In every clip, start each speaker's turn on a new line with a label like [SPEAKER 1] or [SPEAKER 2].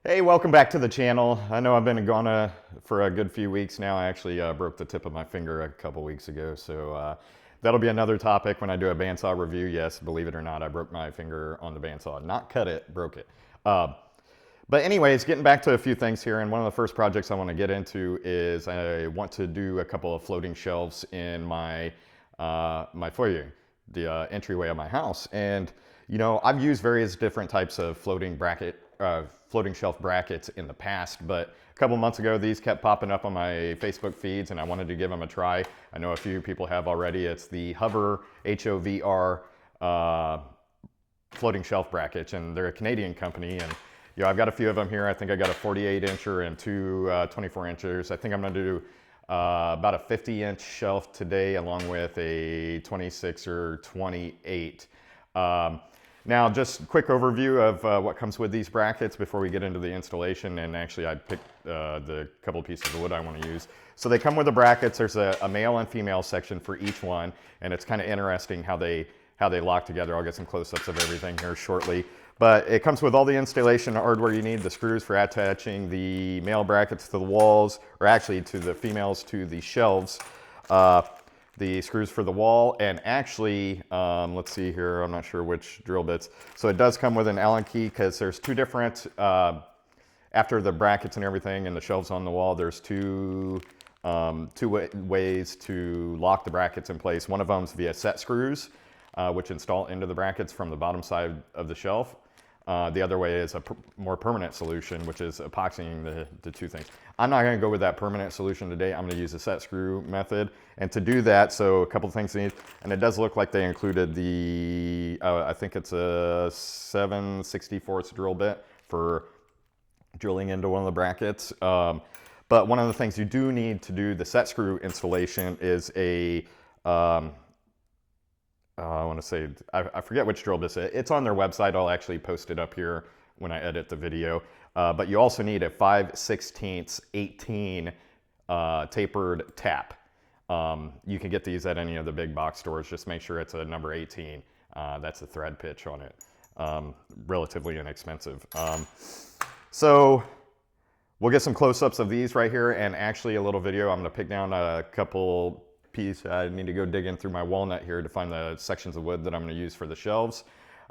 [SPEAKER 1] Hey, welcome back to the channel. I know I've been gone for a good few weeks now. I actually broke the tip of my finger a couple weeks ago, so that'll be another topic when I do a bandsaw review. Yes, believe it or not, I broke my finger on the bandsaw. Not cut it, broke it. But anyways, getting back to a few things here, and one of the first projects I want to get into is I want to do a couple of floating shelves in my my foyer, the entryway of my house. And you know, I've used various different types of floating shelf brackets in the past, but a couple months ago these kept popping up on my Facebook feeds, and I wanted to give them a try. I know a few people have already. It's the HOVR HOVR floating shelf brackets, and they're a Canadian company. And you know, I've got a few of them here. I think I got a 48-incher and two 24-inchers. I think I'm going to do about a 50-inch shelf today, along with a 26 or 28. Now, just a quick overview of what comes with these brackets before we get into the installation. And actually, I picked the couple of pieces of wood I want to use. So they come with the brackets. There's a male and female section for each one, and it's kind of interesting how they lock together. I'll get some close-ups of everything here shortly. But it comes with all the installation hardware you need, the screws for attaching the male brackets to the walls, or actually to the females to the shelves, the screws for the wall, and actually, let's see here, I'm not sure which drill bits. So it does come with an Allen key, because there's two different, after the brackets and everything and the shelves on the wall, there's two ways to lock the brackets in place. One of them is via set screws, which install into the brackets from the bottom side of the shelf. The other way is a more permanent solution, which is epoxying the two things. I'm not going to go with that permanent solution today. I'm going to use the set screw method. And to do that, so a couple of things need, and it does look like they included the, I think it's a 7/64 drill bit for drilling into one of the brackets. But one of the things you do need to do the set screw installation is a, I want to say, I forget which drill bit it is. It's on their website. I'll actually post it up here when I edit the video. But you also need a 5/16 18 tapered tap. You can get these at any of the big box stores. Just make sure it's a number 18. That's the thread pitch on it. Relatively inexpensive. So we'll get some close-ups of these right here, and actually a little video. I'm going to pick down a couple piece. I need to go digging through my walnut here to find the sections of wood that I'm going to use for the shelves.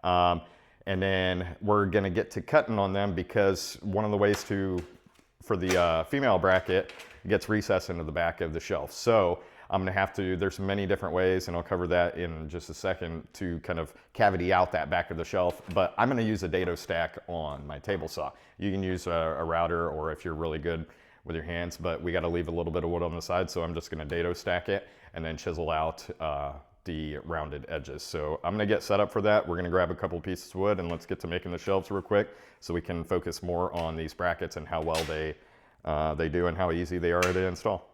[SPEAKER 1] And then we're going to get to cutting on them, because one of the ways for the female bracket, it gets recessed into the back of the shelf. So I'm going to have to, there's many different ways, and I'll cover that in just a second, to kind of cavity out that back of the shelf. But I'm going to use a dado stack on my table saw. You can use a router, or if you're really good with your hands, but we got to leave a little bit of wood on the side, so I'm just going to dado stack it and then chisel out the rounded edges. So I'm going to get set up for that. We're going to grab a couple pieces of wood, and let's get to making the shelves real quick, so we can focus more on these brackets and how well they do and how easy they are to install.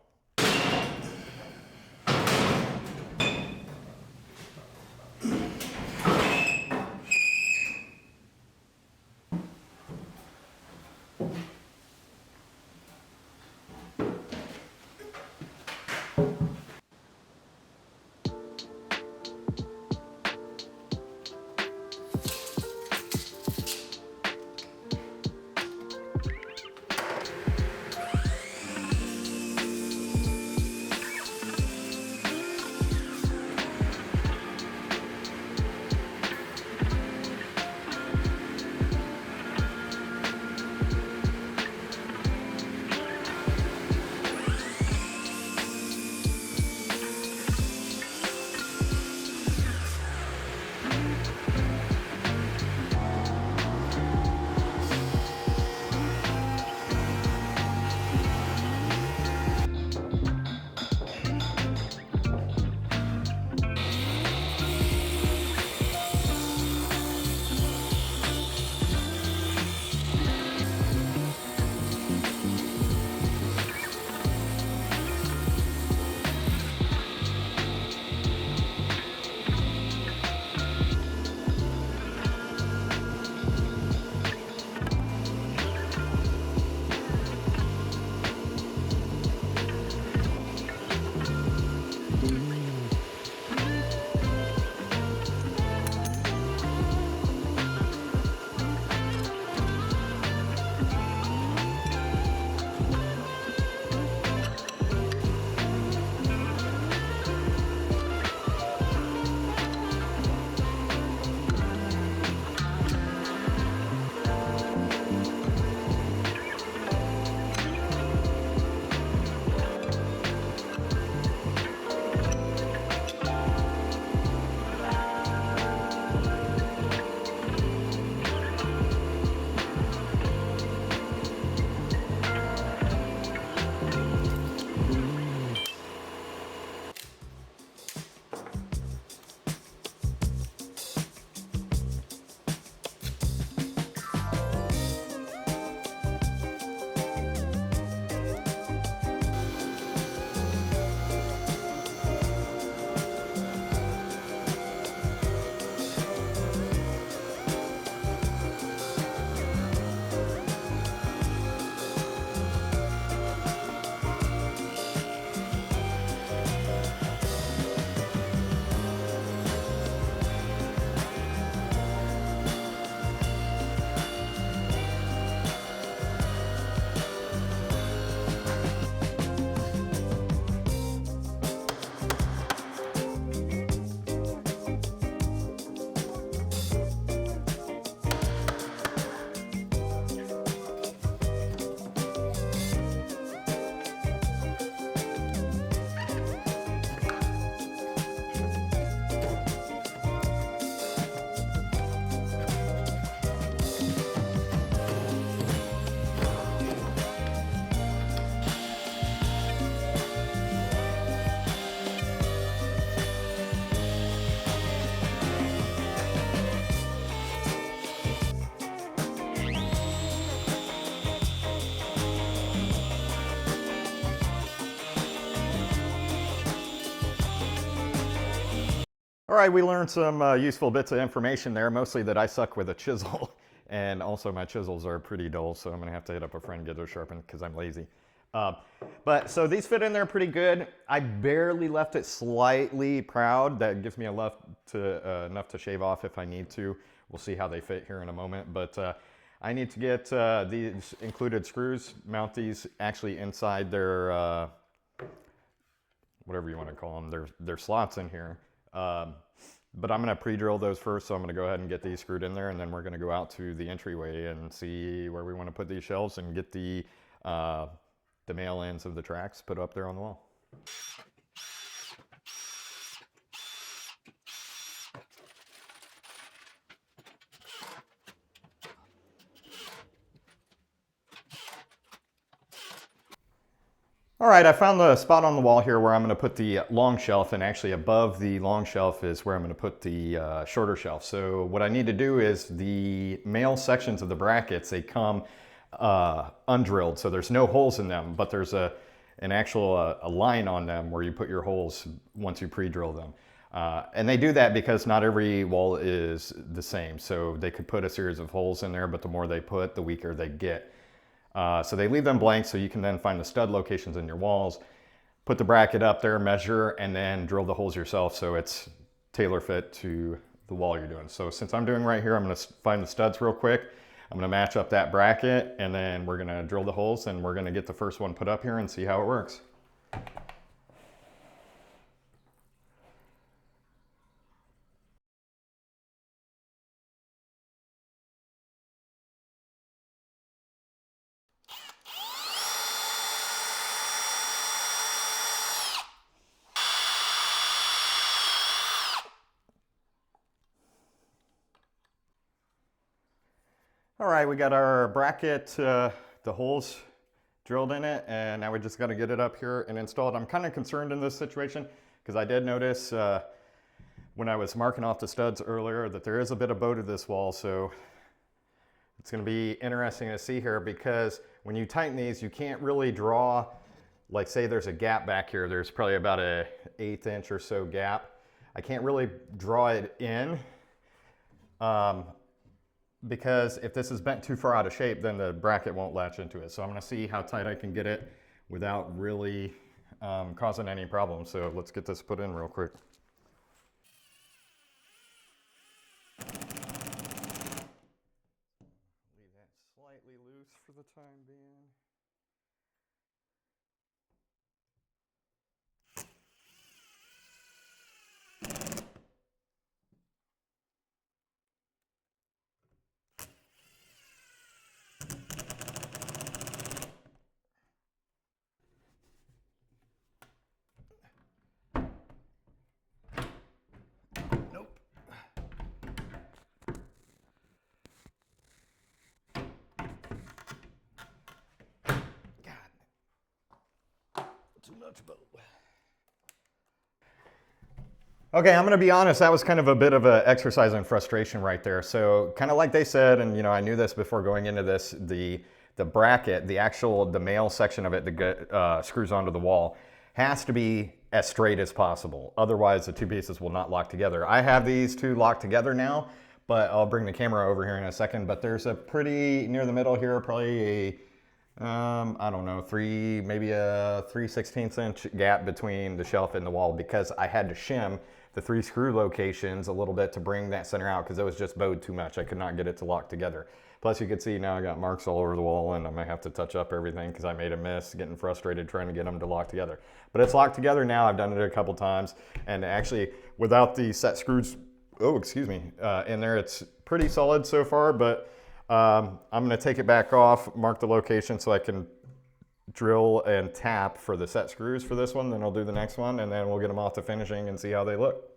[SPEAKER 1] All right, we learned some useful bits of information there, mostly that I suck with a chisel. And also my chisels are pretty dull, so I'm gonna have to hit up a friend and get those sharpened because I'm lazy. But so these fit in there pretty good. I barely left it slightly proud. That gives me enough to shave off if I need to. We'll see how they fit here in a moment. But I need to get these included screws, mount these actually inside their, whatever you want to call them, their slots in here. But I'm going to pre-drill those first, so I'm going to go ahead and get these screwed in there, and then we're going to go out to the entryway and see where we want to put these shelves and get the male ends of the tracks put up there on the wall. All right, I found the spot on the wall here where I'm going to put the long shelf, and actually above the long shelf is where I'm going to put the shorter shelf. So what I need to do is the male sections of the brackets, they come undrilled, so there's no holes in them, but there's an actual a line on them where you put your holes once you pre-drill them. And they do that because not every wall is the same. So they could put a series of holes in there, but the more they put, the weaker they get. So they leave them blank so you can then find the stud locations in your walls, put the bracket up there, measure, and then drill the holes yourself so it's tailor fit to the wall you're doing. So since I'm doing right here, I'm going to find the studs real quick. I'm going to match up that bracket, and then we're going to drill the holes, and we're going to get the first one put up here and see how it works. All right, we got our bracket, the holes drilled in it, and now we just got to get it up here and installed. I'm kind of concerned in this situation because I did notice when I was marking off the studs earlier that there is a bit of bow to this wall, so it's going to be interesting to see here because when you tighten these, you can't really draw, like say there's a gap back here, there's probably about an 1/8 inch or so gap. I can't really draw it in. Because if this is bent too far out of shape, then the bracket won't latch into it. So I'm going to see how tight I can get it without really causing any problems. So let's get this put in real quick. Leave that slightly loose for the time being. Okay, I'm gonna be honest, that was kind of a bit of an exercise in frustration right there. So kind of like they said, and I knew this before going into this, the bracket, the male section of it that screws onto the wall has to be as straight as possible. Otherwise the two pieces will not lock together. I have these two locked together now, but I'll bring the camera over here in a second, but there's a pretty, near the middle here, probably a I don't know, maybe a 3/16 inch gap between the shelf and the wall because I had to shim the 3 screw locations a little bit to bring that center out because it was just bowed too much. I could not get it to lock together. Plus you can see now I got marks all over the wall and I might have to touch up everything because I made a miss, getting frustrated trying to get them to lock together. But it's locked together now. I've done it a couple times, and actually without the set screws, in there, it's pretty solid so far, but I'm going to take it back off, mark the location so I can drill and tap for the set screws for this one. Then I'll do the next one, and then we'll get them off to finishing and see how they look.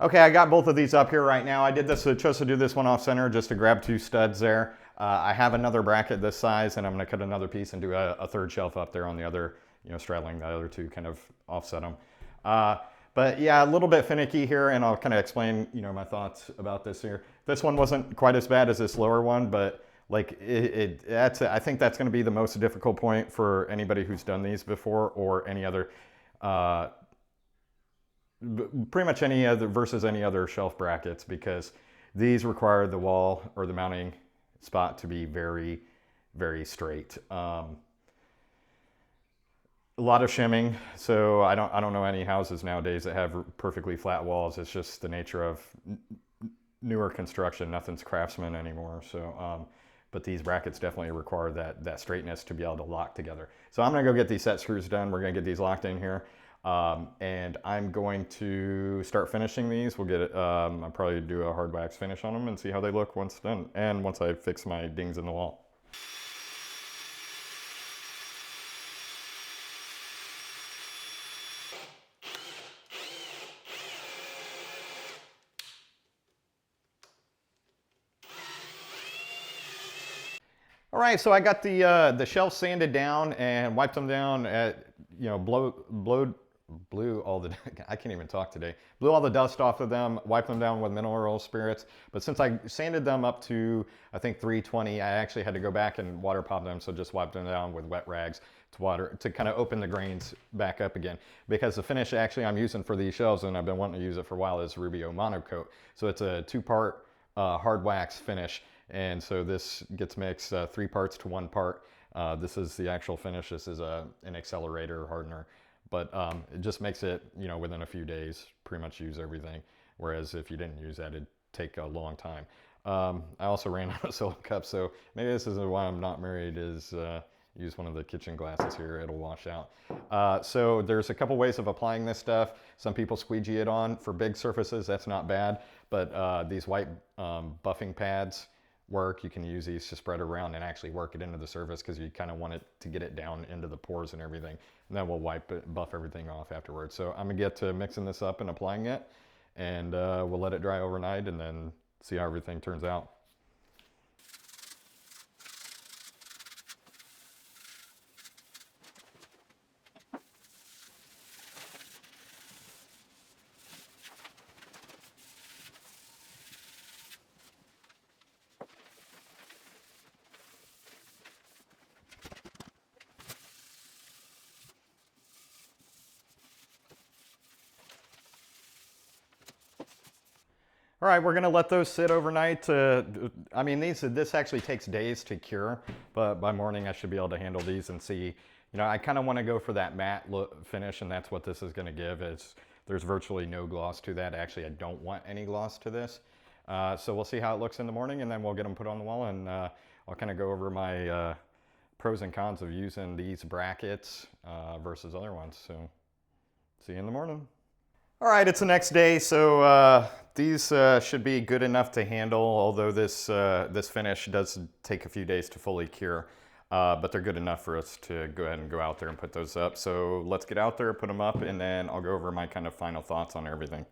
[SPEAKER 1] Okay, I got both of these up here right now. I did this, chose to do this one off center just to grab 2 studs there. I have another bracket this size, and I'm going to cut another piece and do a third shelf up there on the other, straddling the other 2, kind of offset them. But yeah, a little bit finicky here, and I'll kind of explain, my thoughts about this here. This one wasn't quite as bad as this lower one, but like I think that's going to be the most difficult point for anybody who's done these before, or any other. Pretty much any other versus any other shelf brackets, because these require the wall or the mounting spot to be very, very straight. A lot of shimming, so I don't know any houses nowadays that have perfectly flat walls. It's just the nature of newer construction. Nothing's craftsman anymore. So, but these brackets definitely require that straightness to be able to lock together. So I'm gonna go get these set screws done. We're gonna get these locked in here. And I'm going to start finishing these. We'll get it, I'll probably do a hard wax finish on them and see how they look once done, and once I fix my dings in the wall. All right, so I got the shelves sanded down and wiped them down at, blew all the, I can't even talk today, blew all the dust off of them, wiped them down with mineral spirits. But since I sanded them up to, I think 320, I actually had to go back and water pop them, so just wiped them down with wet rags to kind of open the grains back up again. Because the finish actually I'm using for these shelves, and I've been wanting to use it for a while, is Rubio Monocoat. So it's a 2-part hard wax finish. And so this gets mixed 3 parts to 1 part. This is the actual finish. This is an accelerator hardener. But it just makes it, within a few days, pretty much use everything. Whereas if you didn't use that, it'd take a long time. I also ran out of silicone cups, so maybe this is why I'm not married, is use one of the kitchen glasses here. It'll wash out. So there's a couple ways of applying this stuff. Some people squeegee it on. For big surfaces, that's not bad. But these white buffing pads work. You can use these to spread around and actually work it into the surface, because you kind of want it to get it down into the pores and everything. And then we'll buff everything off afterwards. So I'm gonna get to mixing this up and applying it, and we'll let it dry overnight and then see how everything turns out. All right, we're gonna let those sit overnight. I mean, this actually takes days to cure, but by morning I should be able to handle these and see. I kind of want to go for that matte look finish, and that's what this is gonna give. There's virtually no gloss to that. Actually, I don't want any gloss to this. So we'll see how it looks in the morning, and then we'll get them put on the wall, and I'll kind of go over my pros and cons of using these brackets versus other ones. So see you in the morning. All right, it's the next day, so these should be good enough to handle, although this finish does take a few days to fully cure, but they're good enough for us to go ahead and go out there and put those up. So let's get out there, put them up, and then I'll go over my kind of final thoughts on everything.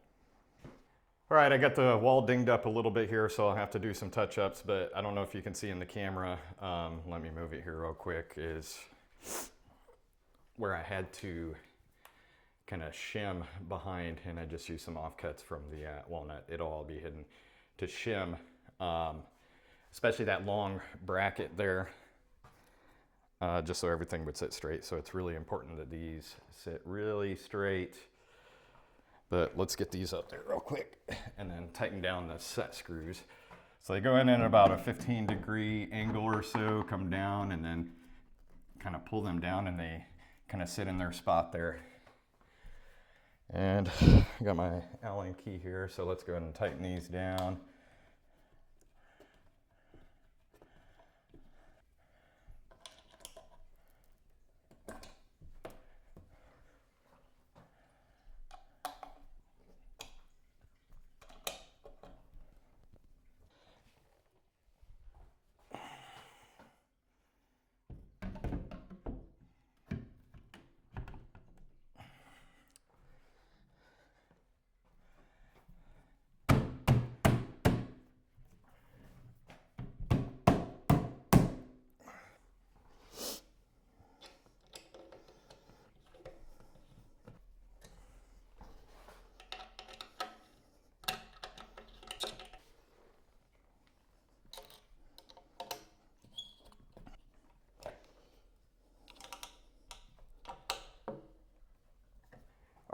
[SPEAKER 1] All right, I got the wall dinged up a little bit here, so I'll have to do some touch-ups, but I don't know if you can see in the camera. Let me move it here real quick, is where I had to kind of shim behind, and I just used some offcuts from the walnut. It'll all be hidden to shim, especially that long bracket there, just so everything would sit straight. So it's really important that these sit really straight. But let's get these up there real quick and then tighten down the set screws. So they go in at about a 15-degree angle or so, come down, and then kind of pull them down, and they kind of sit in their spot there. And I got my Allen key here, so let's go ahead and tighten these down.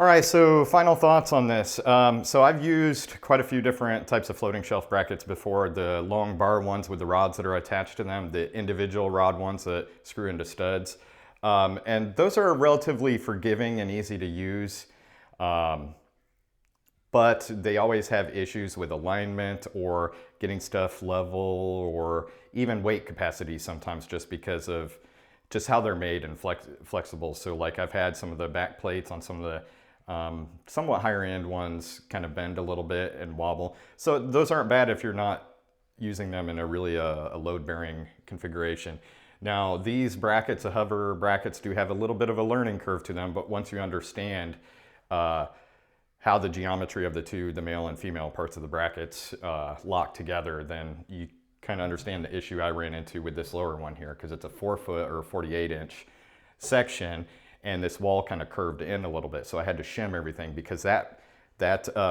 [SPEAKER 1] All right, so final thoughts on this. So I've used quite a few different types of floating shelf brackets before. The long bar ones with the rods that are attached to them, the individual rod ones that screw into studs. And those are relatively forgiving and easy to use. But they always have issues with alignment or getting stuff level or even weight capacity sometimes, just because of just how they're made and flexible. So like I've had some of the back plates on some of the somewhat higher end ones kind of bend a little bit and wobble. So those aren't bad if you're not using them in a really a load bearing configuration. Now these brackets, the HOVR brackets, do have a little bit of a learning curve to them, but once you understand how the geometry of the male and female parts of the brackets lock together, then you kind of understand the issue I ran into with this lower one here, because it's a 4-foot or 48-inch section, and this wall kind of curved in a little bit. So I had to shim everything, because that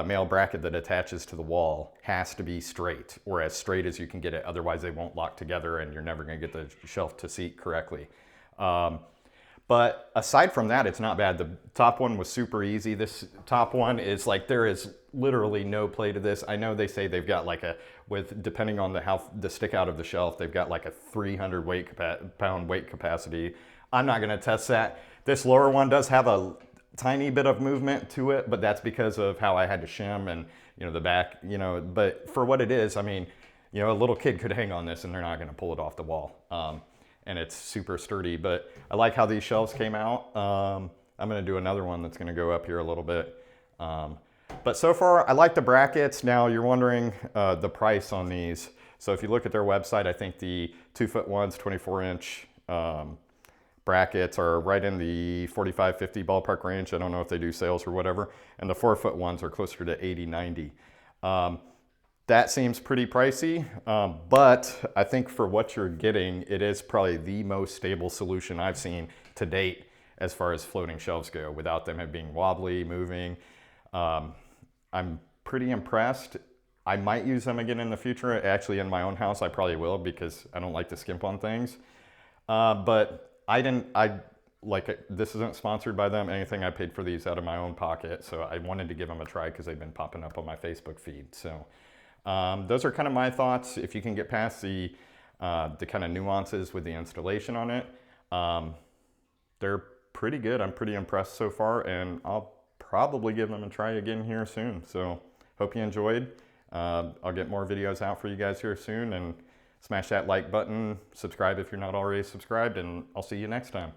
[SPEAKER 1] male bracket that attaches to the wall has to be straight, or as straight as you can get it. Otherwise they won't lock together and you're never going to get the shelf to seat correctly. But aside from that, it's not bad. The top one was super easy. This top one is like, there is literally no play to this. I know they say they've got like depending on the stick out of the shelf, they've got like a 300 pound weight capacity. I'm not gonna test that. This lower one does have a tiny bit of movement to it, but that's because of how I had to shim and, you know, the back, you know, but for what it is, I mean, you know, a little kid could hang on this and they're not gonna pull it off the wall. And it's super sturdy, but I like how these shelves came out. I'm gonna do another one that's gonna go up here a little bit. But so far, I like the brackets. Now you're wondering the price on these. So if you look at their website, I think the 2-foot ones, 24-inch brackets are right in the 45, 50 ballpark range. I don't know if they do sales or whatever. And the 4-foot ones are closer to 80, 90. That seems pretty pricey, but I think for what you're getting, it is probably the most stable solution I've seen to date as far as floating shelves go, without them being wobbly, moving. I'm pretty impressed. I might use them again in the future. Actually, in my own house, I probably will, because I don't like to skimp on things. But this isn't sponsored by them, anything. I paid for these out of my own pocket, so I wanted to give them a try because they've been popping up on my Facebook feed. So those are kind of my thoughts. If you can get past the kind of nuances with the installation on it, they're pretty good. I'm pretty impressed so far, and I'll probably give them a try again here soon. So hope you enjoyed. I'll get more videos out for you guys here soon, and smash that like button, subscribe if you're not already subscribed, and I'll see you next time.